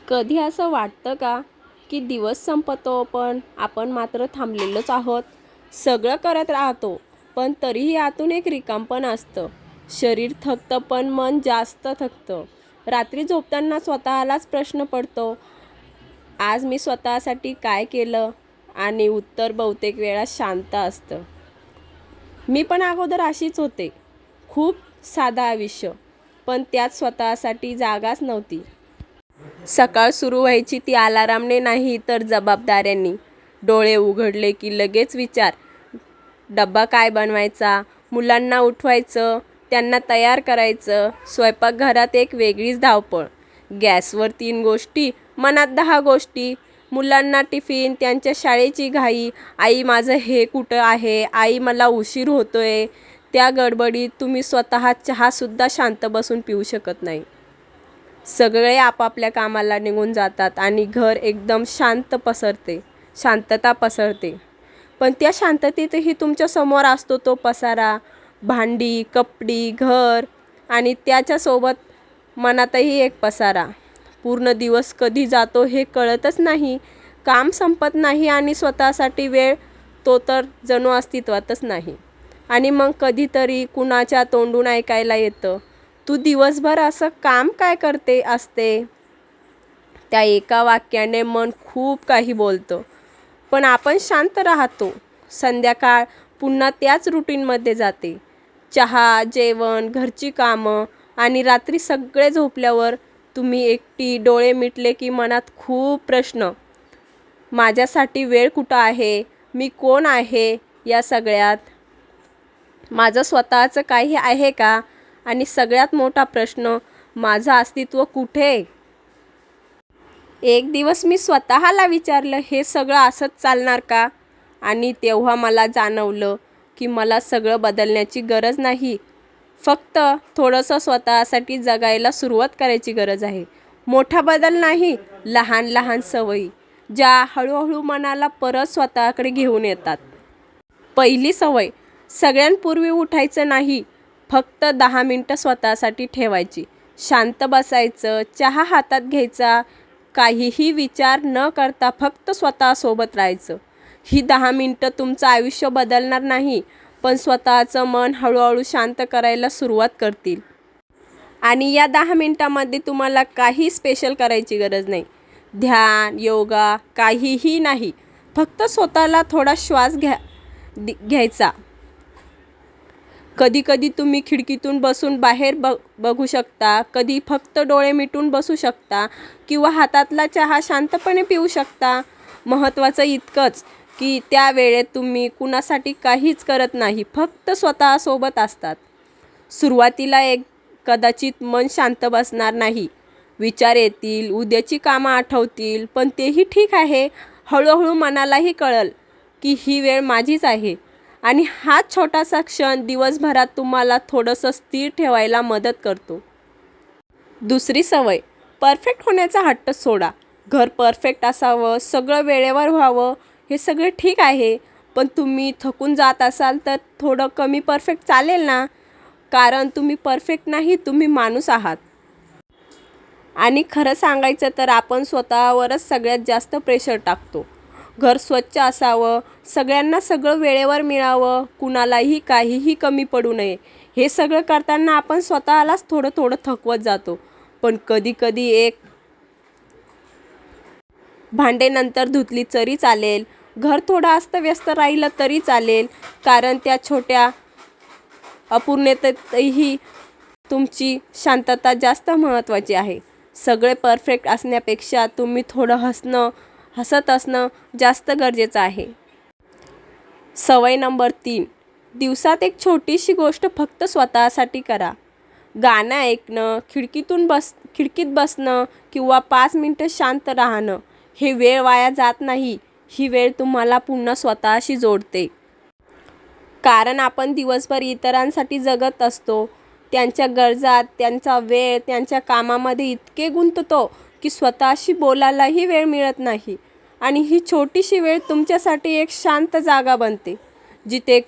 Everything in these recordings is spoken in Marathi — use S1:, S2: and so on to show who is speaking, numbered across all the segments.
S1: कधी असं वाटतं का की दिवस संपतो पण आपण मात्र थांबलेलोच आहोत. सगळं करत राहतो पण तरीही आतून एक रिकामपण असतं. शरीर थकतं पण मन जास्त थकतं. रात्री झोपताना स्वतःलाच प्रश्न पडतो, आज मी स्वतःसाठी काय केलं? आणि उत्तर बहुतेक वेळा शांत असतं. मी पण अगोदर अशीच होते. खूप साधं आयुष्य, पण त्यात स्वतःसाठी जागाच नव्हती. सकाळ सुरू व्हायची ती अलारामने नाही तर जबाबदाऱ्यांनी. डोळे उघडले की लगेच विचार, डब्बा काय बनवायचा, मुलांना उठवायचं, त्यांना तयार करायचं. स्वयंपाकघरात एक वेगळीच धावपळ. गॅसवर 3 गोष्टी, मनात 10 गोष्टी. मुलांना टिफिन, त्यांच्या शाळेची घाई, आई माझं हे कुठं आहे, आई मला उशीर होतोय. त्या गडबडीत तुम्ही स्वतः चहासुद्धा शांत बसून पिऊ शकत नाही. सगळे आपापल्या कामाला निघून जातात आणि घर एकदम शांतता पसरते. पण त्या शांततेतही तुमच्या समोर असतो तो पसारा, भांडी, कपडी, घर आणि त्याच्यासोबत मनातही एक पसारा. पूर्ण दिवस कधी जातो हे कळतच नाही. काम संपत नाही आणि स्वतःसाठी वेळ तो तर जणू अस्तित्वातच नाही. आणि मग कधीतरी कुणाच्या तोंडून ऐकायला येतं, तू दिवसभर असं काम काय करते असते? त्या एका वाक्याने मन खूप काही बोलतं. पण आपण शांत राहतो. संध्याकाळ पुन्हा त्याच रुटीनमध्ये जाते. चहा, जेवण, घरची कामं आणि रात्री सगळे झोपल्यावर तुम्ही एकटी डोळे मिटले की मनात खूप प्रश्न. माझ्यासाठी वेळ कुठं आहे? मी कोण आहे या सगळ्यात? माझं स्वतःचं काही आहे का? आणि सगळ्यात मोठा प्रश्न, माझं अस्तित्व कुठे? एक दिवस मी स्वतःला विचारलं, हे सगळं असंच चालणार का? आणि तेव्हा मला जाणवलं की मला सगळं बदलण्याची गरज नाही. फक्त थोडंसं स्वतःसाठी जगायला सुरुवात करायची गरज आहे. मोठा बदल नाही, लहान लहान सवयी, ज्या हळूहळू मनाला परत स्वतःकडे घेऊन येतात. पहिली सवय, सगळ्यांपूर्वी उठायचं नाही. फक्त 10 मिनटं स्वतःसाठी ठेवायची. शांत बसायचं, चहा हातात घ्यायचा, काहीही विचार न करता फक्त स्वतःसोबत राहायचं. ही 10 मिनटं तुमचं आयुष्य बदलणार नाही, पण स्वतःचं मन हळूहळू शांत करायला सुरुवात करतील. आणि या 10 मिनटामध्ये तुम्हाला काही स्पेशल करायची गरज नाही. ध्यान, योगा काहीही नाही. फक्त स्वतःला थोडा श्वास घ्यायचा. कधी कधी तुम्ही खिडकीतून बसून बाहेर बघू शकता, कधी फक्त डोळे मिटून बसू शकता किंवा हातातला चहा शांतपणे पिऊ शकता. महत्त्वाचं इतकंच की त्या वेळेत तुम्ही कुणासाठी काहीच करत नाही, फक्त स्वतःसोबत असतात. सुरुवातीला कदाचित मन शांत बसणार नाही. विचार येतील, उद्याची कामं आठवतील, पण तेही ठीक आहे. हळूहळू मनालाही कळेल की ही वेळ माझीच आहे. आणि हाच छोटासा क्षण दिवसभरात तुम्हाला थोडंसं स्थिर ठेवायला मदत करतो. दुसरी सवय, परफेक्ट होण्याचा हट्ट सोडा. घर परफेक्ट असावं, सगळं वेळेवर व्हावं, हे सगळं ठीक आहे. पण तुम्ही थकून जात असाल तर थोडं कमी परफेक्ट चालेल ना. कारण तुम्ही परफेक्ट नाही, तुम्ही माणूस आहात. आणि खरं सांगायचं तर आपण स्वतःवरच सगळ्यात जास्त प्रेशर टाकतो. घर स्वच्छ असावं, सगळ्यांना सगळं वेळेवर मिळावं, कुणालाही काहीही कमी पडू नये, हे सगळं करताना आपण स्वतःलाच थोडं थोडं थकवत जातो. पण कधी कधी एक भांडे नंतर धुतली तरी चालेल, घर थोडं अस्तव्यस्त राहिलं तरी चालेल, कारण त्या छोट्या अपूर्णतेतही तुमची शांतता जास्त महत्त्वाची आहे. सगळे परफेक्ट असण्यापेक्षा तुम्ही थोडं हसत असणं जास्त गरजेचं आहे. सवय नंबर 3, दिवसात एक छोटीशी गोष्ट फक्त स्वतःसाठी करा. गाणं ऐकणं, खिडकीत बसणं किंवा 5 मिनटं शांत राहणं. हे वेळ वाया जात नाही, ही वेळ तुम्हाला पुन्हा स्वतःशी जोडते. कारण आपण दिवसभर इतरांसाठी जगत असतो. त्यांच्या गरजा, त्यांचा वेळ, त्यांच्या कामामध्ये इतके गुंततो की स्वतःशी बोलायलाही वेळ मिळत नाही. आणि ही छोटीशी वेळ तुमच्यासाठी एक शांत जागा बनते, जिथे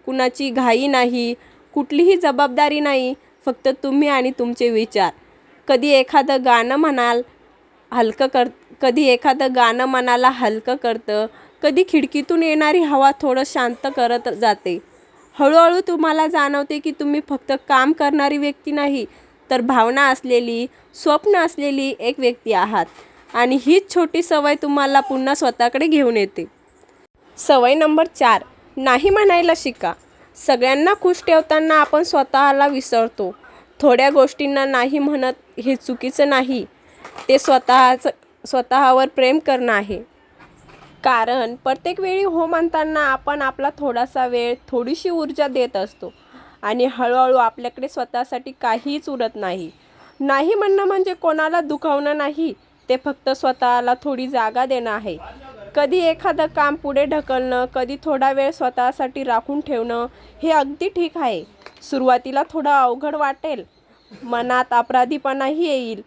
S1: कुणाची घाई नाही, कुठलीही जबाबदारी नाही, फक्त तुम्ही आणि तुमचे विचार. कधी एखादं गाणं म्हणाल कधी एखादं गाणं मनाला हलकं करतं, कधी खिडकीतून येणारी हवा थोडं शांत करत जाते. हळूहळू तुम्हाला जाणवते की तुम्ही फक्त काम करणारी व्यक्ती नाही, तर भावना असलेली, स्वप्न असलेली एक व्यक्ती आहात. आणि हीच छोटी सवय तुम्हाला पुन्हा स्वतःकडे घेऊन येते. सवय नंबर 4, नाही म्हणायला शिका. सगळ्यांना खुश ठेवताना आपण स्वतःला विसरतो. थोड्या गोष्टींना नाही म्हणत हे चुकीचं नाही, ते स्वतःवर प्रेम करणं आहे. कारण प्रत्येक वेळी हो म्हणताना आपण आपला थोडासा वेळ, थोडीशी ऊर्जा देत असतो आणि हळूहळू आपल्याकडे स्वतःसाठी काहीच उरत नाही. नाही म्हणणं म्हणजे कोणाला दुखावणं नाही, ते फक्त स्वतःला थोडी जागा देणं आहे. कधी एखादं काम पुढे ढकलणं, कधी थोडा वेळ स्वतःसाठी राखून ठेवणं, हे अगदी ठीक आहे. सुरुवातीला थोडं अवघड वाटेल, मनात अपराधीपणाही येईल,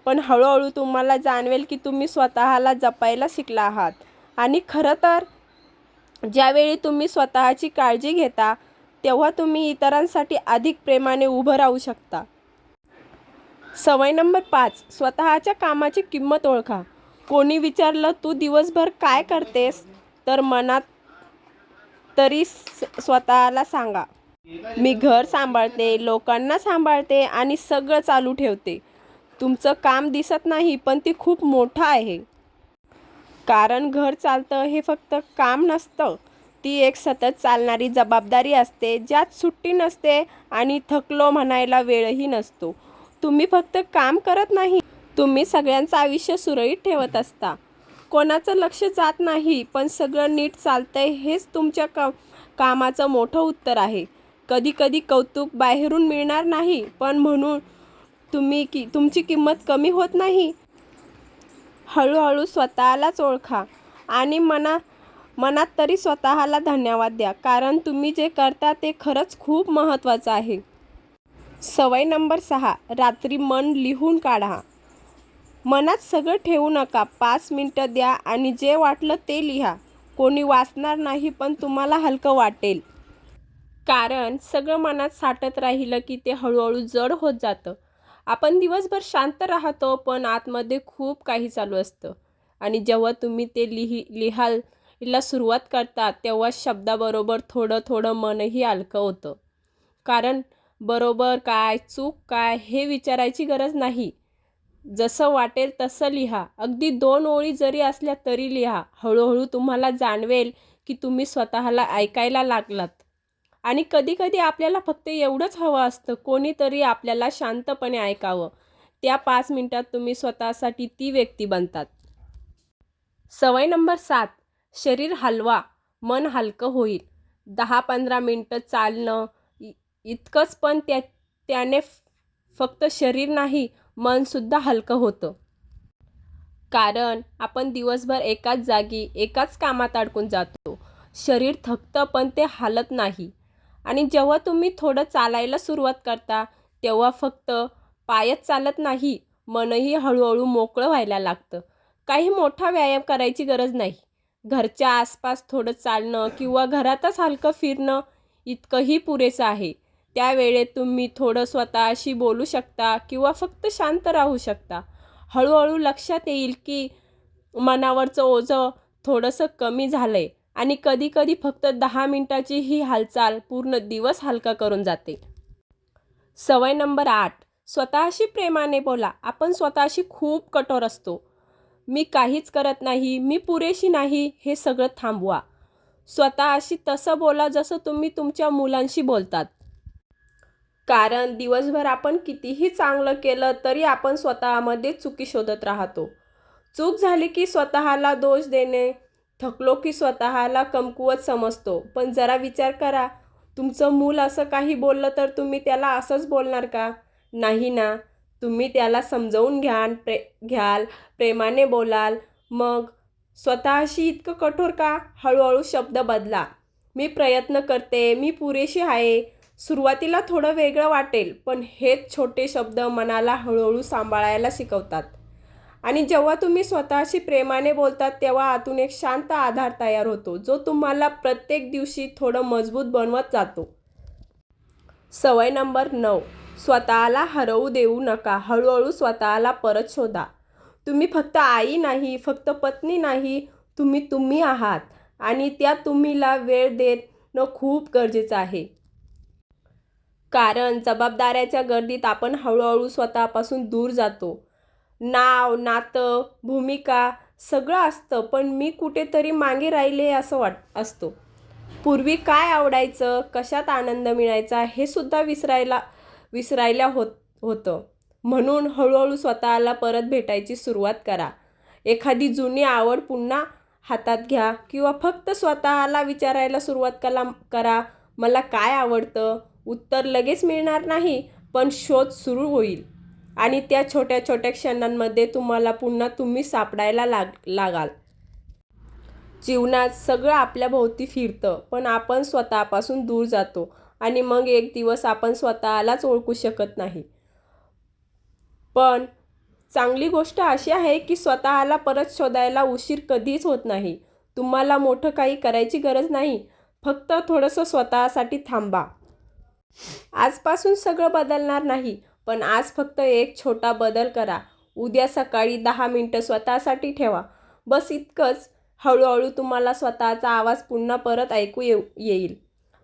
S1: पण हळूहळू तुम्हाला जाणवेल की तुम्ही स्वतःला जपायला शिकला आहात. आणि खरं तर ज्यावेळी तुम्ही स्वतःची काळजी घेता, तेव्हा तुम्ही इतरांसाठी अधिक प्रेमाने उभं राहू शकता. सवय नंबर 5, स्वतःच्या कामाची किंमत ओळखा. कोणी विचारलं तू दिवसभर काय करतेस, तर मनात तरी स्वतःला सांगा, मी घर सांभाळते, लोकांना सांभाळते आणि सगळं चालू ठेवते. तुमचं काम दिसत नाही, पण ते खूप मोठं आहे. कारण घर चालतं हे फक्त काम नसतं, ती एक सतत चालणारी जबाबदारी असते, ज्यात सुट्टी नसते आणि थकलो म्हणायला वेळही नसतो. तुम्ही फक्त काम करत नाही, तुम्ही सगळ्यांचं आयुष्य सुरळीत ठेवत असता. कोणाचं लक्ष जात नाही, पण सगळं नीट चालतंय हेच तुमच्या कामाचं मोठं उत्तर आहे. कधी कधी कौतुक बाहेरून मिळणार नाही, पण म्हणून तुमची किंमत कमी होत नाही. हळूहळू स्वतःलाच ओळखा आणि मनात तरी स्वतःला धन्यवाद द्या, कारण तुम्ही जे करता ते खरंच खूप महत्त्वाचं आहे. सवय नंबर 6, रात्री मन लिहून काढा. मनात सगळं ठेवू नका. 5 मिनिटं द्या आणि जे वाटलं ते लिहा. कोणी वाचणार नाही, पण तुम्हाला हलकं वाटेल. कारण सगळं मनात साठत राहिलं की ते हळूहळू जड होत जातं. आपण दिवसभर शांत राहतो, पण आतमध्ये खूप काही चालू असतं. आणि जेव्हा तुम्ही ते लिहायला सुरुवात करता, तेव्हा शब्दाबरोबर थोडं थोडं मनही हलकं होतं. कारण बरोबर काय, चूक काय हे विचारायची गरज नाही. जसं वाटेल तसं लिहा. अगदी 2 ओळी जरी असल्या तरी लिहा. हळूहळू तुम्हाला जाणवेल की तुम्ही स्वतःला ऐकायला लागलात. आणि कधीकधी आपल्याला फक्त एवढंच हवं असतं, कोणीतरी आपल्याला शांतपणे ऐकावं. त्या 5 मिनिटात तुम्ही स्वतःसाठी ती व्यक्ती बनतात. सवय नंबर 7, शरीर हलवा, मन हलकं होईल. 10-15 मिनिटं चालणं इतकंच, पण त्याने फक्त शरीर नाही, मनसुद्धा हलकं होतं. कारण आपण दिवसभर एकाच जागी, एकाच कामात अडकून जातो. शरीर थकतं, पण ते हालत नाही. आणि जेव्हा तुम्ही थोडं चालायला सुरुवात करता, तेव्हा फक्त पायच चालत नाही, मनही हळूहळू मोकळं व्हायला लागतं. काही मोठा व्यायाम करायची गरज नाही. घरच्या आसपास थोडं चालणं किंवा घरातच हलकं फिरणं इतकंही पुरेसं आहे. त्यावेळेत तुम्ही थोडं स्वतःशी बोलू शकता किंवा फक्त शांत राहू शकता. हळूहळू लक्षात येईल की मनावरचं ओझं थोडंसं कमी झालंय आणि कधीकधी फक्त 10 मिनिटाची ही हालचाल पूर्ण दिवस हलका करून जाते. सवय नंबर 8, स्वतःशी प्रेमाने बोला. आपण स्वतःशी खूप कठोर असतो. मी काहीच करत नाही, मी पुरेशी नाही, हे सगळं थांबवा. स्वतःशी तसं बोला जसं तुम्ही तुमच्या मुलांशी बोलतात. कारण दिवसभर आपण कितीही चांगलं केलं तरी आपण स्वतःमध्ये चुकी शोधत राहतो. चूक झाली की स्वतःला दोष देणे, थकलो की स्वतःला कमकुवत समजतो. पण जरा विचार करा, तुमचं मूल असं काही बोललं तर तुम्ही त्याला असंच बोलणार का? नाही ना. तुम्ही त्याला समजावून घ्याल, प्रेमाने बोलाल. मग स्वतःशी इतकं कठोर का? हळूहळू शब्द बदला. मी प्रयत्न करते, मी पुरेशी आहे. सुरुवातीला थोडं वेगळं वाटेल, पण हेच छोटे शब्द मनाला हळूहळू सांभाळायला शिकवतात. आणि जेव्हा तुम्ही स्वतःशी प्रेमाने बोलतात, तेव्हा आतून एक शांत आधार तयार होतो, जो तुम्हाला प्रत्येक दिवशी थोडं मजबूत बनवत जातो. सवय नंबर 9, स्वतःला हरवू देऊ नका. हळूहळू स्वतःला परत शोधा. तुम्ही फक्त आई नाही, फक्त पत्नी नाही, तुम्ही आहात आणि त्या तुम्हीला वेळ देणं खूप गरजेचं आहे. कारण जबाबदाऱ्याच्या गर्दीत आपण हळूहळू स्वतःपासून दूर जातो. नाव, नातं, भूमिका सगळं असतं, पण मी कुठेतरी मागे राहिले असं असतो. पूर्वी काय आवडायचं, कशात आनंद मिळायचा हे सुद्धा विसरायला होतं. म्हणून हळूहळू स्वतःला परत भेटायची सुरुवात करा. एखादी जुनी आवड पुन्हा हातात घ्या किंवा फक्त स्वतःला विचारायला सुरुवात करा, मला काय आवडतं? उत्तर लगेच मिळणार नाही, पण शोध सुरू होईल आणि त्या छोट्या छोट्या क्षणांमध्ये तुम्हाला पुन्हा तुम्ही सापडायला लागाल. जीवनात सगळं आपल्या भोवती फिरतं, पण आपण स्वतःपासून दूर जातो आणि मग एक दिवस आपण स्वतःलाच ओळखू शकत नाही. पण चांगली गोष्ट अशी आहे की स्वतःला परत शोधायला उशीर कधीच होत नाही. तुम्हाला मोठं काही करायची गरज नाही, फक्त थोडंसं स्वतःसाठी थांबा. आजपासून सगळं बदलणार नाही, पण आज फक्त एक छोटा बदल करा. उद्या सकाळी 10 मिनिटं स्वतःसाठी ठेवा. बस इतकंच. हळूहळू तुम्हाला स्वतःचा आवाज पुन्हा परत ऐकू येईल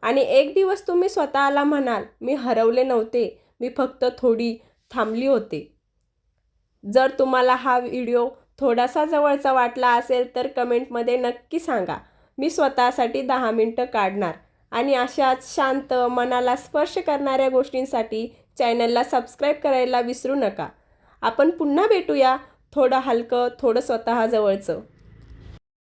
S1: आणि एक दिवस तुम्ही स्वतःला म्हणाल, मी हरवले नव्हते, मी फक्त थोडी थांबली होते. जर तुम्हाला हा व्हिडिओ थोडासा जवळचा वाटला असेल तर कमेंटमध्ये नक्की सांगा. मी स्वतःसाठी 10 मिनिटं काढणार आणि अशाच शांत, मनाला स्पर्श करणाऱ्या गोष्टींसाठी चॅनलला सबस्क्राईब करायला विसरू नका. आपण पुन्हा भेटूया. थोडं हलकं, थोडं स्वतःजवळचं.